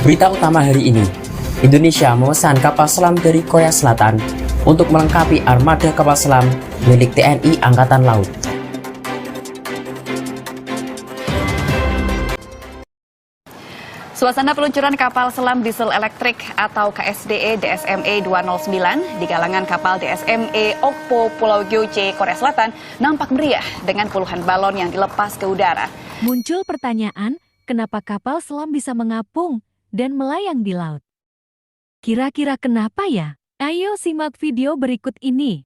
Berita utama hari ini, Indonesia memesan kapal selam dari Korea Selatan untuk melengkapi armada kapal selam milik TNI Angkatan Laut. Suasana peluncuran kapal selam diesel elektrik atau KSDE DSME 209 di galangan kapal DSME Okpo Pulau Gyoje, Korea Selatan nampak meriah dengan puluhan balon yang dilepas ke udara. Muncul pertanyaan, kenapa kapal selam bisa mengapung dan melayang di laut? Kira-kira kenapa ya? Ayo simak video berikut ini.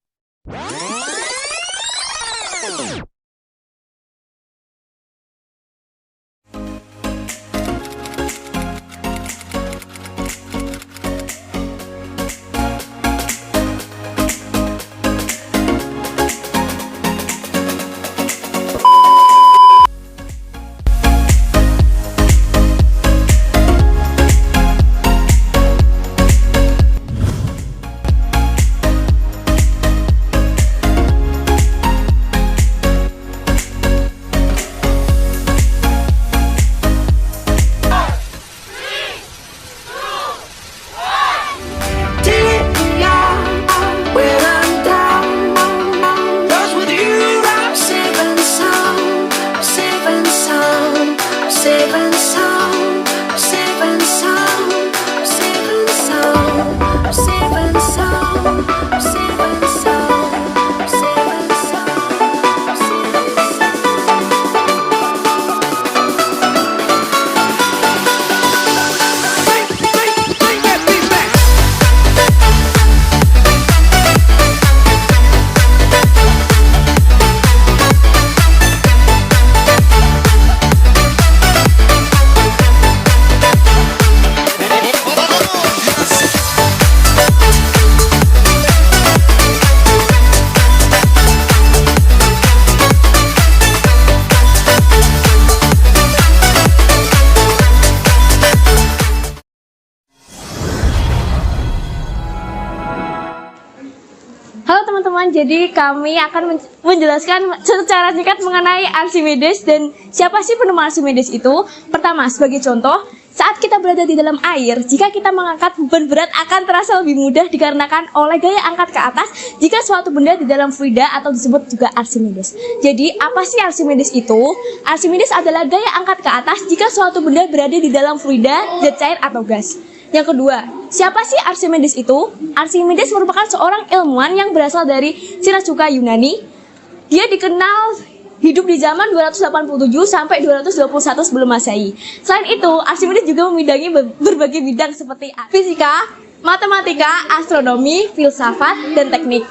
Halo teman-teman, jadi kami akan menjelaskan secara singkat mengenai Archimedes dan siapa sih penemu Archimedes itu. Pertama, sebagai contoh, saat kita berada di dalam air, jika kita mengangkat beban berat akan terasa lebih mudah dikarenakan oleh gaya angkat ke atas jika suatu benda di dalam fluida atau disebut juga Archimedes. Jadi, apa sih Archimedes itu? Archimedes adalah gaya angkat ke atas jika suatu benda berada di dalam fluida, zat cair atau gas. Yang kedua, siapa sih Archimedes itu? Archimedes merupakan seorang ilmuwan yang berasal dari Siracusa, Yunani. Dia dikenal hidup di zaman 287 sampai 221 sebelum Masehi. Selain itu, Archimedes juga membidangi berbagai bidang seperti fisika, matematika, astronomi, filsafat, dan teknik.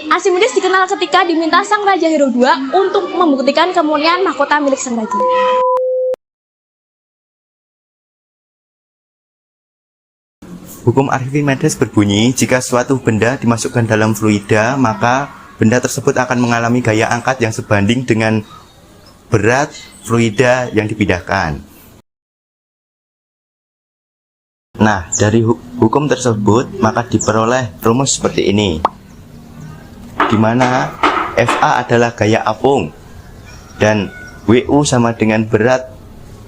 Archimedes dikenal ketika diminta sang Raja Hero II untuk membuktikan kemurnian mahkota milik sang raja. Hukum Archimedes berbunyi, jika suatu benda dimasukkan dalam fluida, maka benda tersebut akan mengalami gaya angkat yang sebanding dengan berat fluida yang dipindahkan. Nah, dari hukum tersebut, maka diperoleh rumus seperti ini, di mana Fa adalah gaya apung, dan Wu sama dengan berat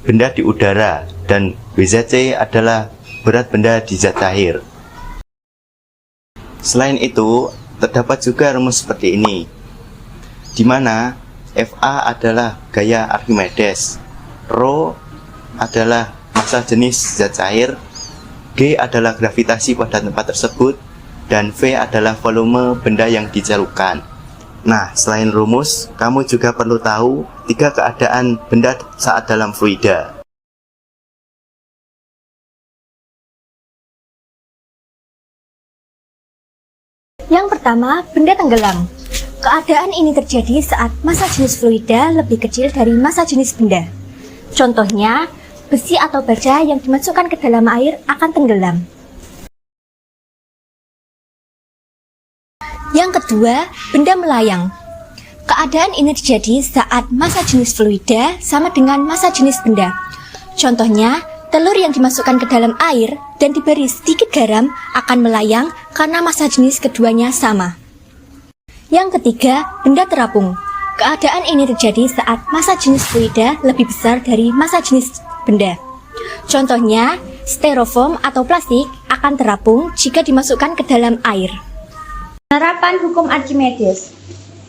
benda di udara, dan Wzc adalah berat benda di zat cair. Selain itu, terdapat juga rumus seperti ini, di mana Fa adalah gaya Archimedes, Rho adalah massa jenis zat cair, G adalah gravitasi pada tempat tersebut, dan V adalah volume benda yang dicelupkan. Nah, selain rumus, kamu juga perlu tahu 3 keadaan benda saat dalam fluida. Yang pertama, benda tenggelam. Keadaan ini terjadi saat massa jenis fluida lebih kecil dari massa jenis benda. Contohnya, besi atau baja yang dimasukkan ke dalam air akan tenggelam. Yang kedua, benda melayang. Keadaan ini terjadi saat massa jenis fluida sama dengan massa jenis benda. Contohnya, telur yang dimasukkan ke dalam air dan diberi sedikit garam akan melayang karena massa jenis keduanya sama. Yang ketiga, benda terapung. Keadaan ini terjadi saat massa jenis fluida lebih besar dari massa jenis benda. Contohnya, styrofoam atau plastik akan terapung jika dimasukkan ke dalam air. Penerapan hukum Archimedes.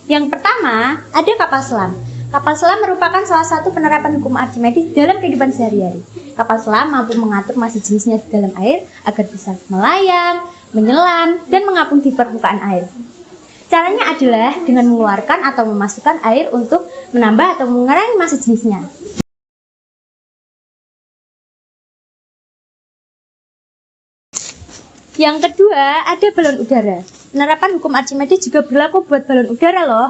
Yang pertama, ada kapal selam. Kapal selam merupakan salah satu penerapan hukum Archimedes dalam kehidupan sehari-hari. Kapal selam mampu mengatur massa jenisnya di dalam air agar bisa melayang, menyelam, dan mengapung di permukaan air. Caranya adalah dengan mengeluarkan atau memasukkan air untuk menambah atau mengurangi massa jenisnya. Yang kedua, ada balon udara. Penerapan hukum Archimedes juga berlaku buat balon udara loh.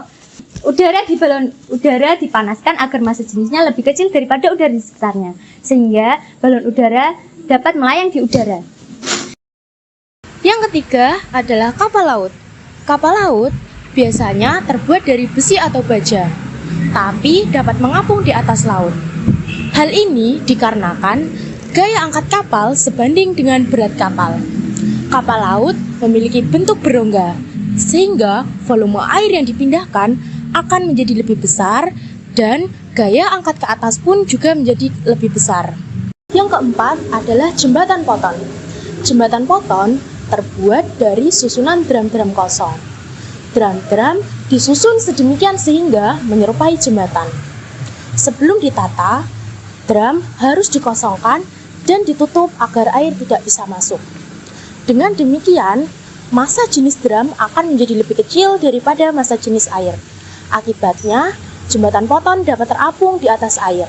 Balon udara dipanaskan agar massa jenisnya lebih kecil daripada udara di sekitarnya, sehingga balon udara dapat melayang di udara. Yang ketiga adalah kapal laut. Kapal laut biasanya terbuat dari besi atau baja, tapi dapat mengapung di atas laut. Hal ini dikarenakan gaya angkat kapal sebanding dengan berat kapal. Kapal laut memiliki bentuk berongga, sehingga volume air yang dipindahkan akan menjadi lebih besar dan gaya angkat ke atas pun juga menjadi lebih besar. Yang keempat adalah jembatan poton. Jembatan poton terbuat dari susunan drum-drum kosong. Drum-drum disusun sedemikian sehingga menyerupai jembatan. Sebelum ditata, drum harus dikosongkan dan ditutup agar air tidak bisa masuk. Dengan demikian, massa jenis drum akan menjadi lebih kecil daripada massa jenis air. Akibatnya, jembatan poton dapat terapung di atas air.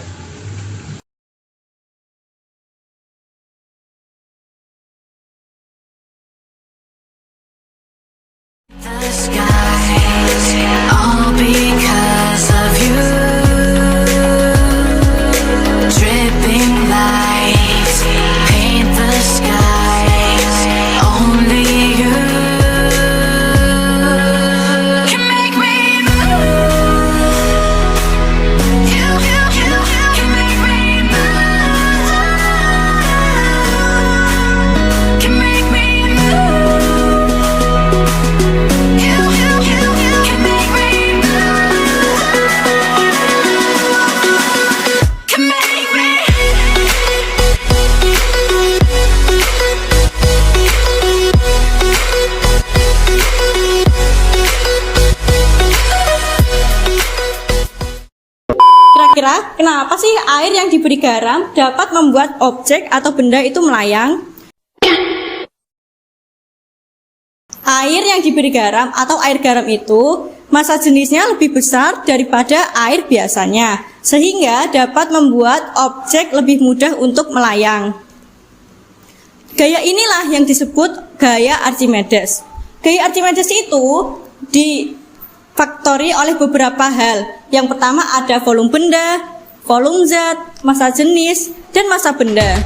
Kira-kira kenapa sih air yang diberi garam dapat membuat objek atau benda itu melayang? Air yang diberi garam atau air garam itu massa jenisnya lebih besar daripada air biasanya, sehingga dapat membuat objek lebih mudah untuk melayang. Gaya inilah yang disebut gaya Archimedes. Gaya Archimedes itu difaktori oleh beberapa hal. Yang pertama ada volume benda, volume zat, massa jenis, dan massa benda.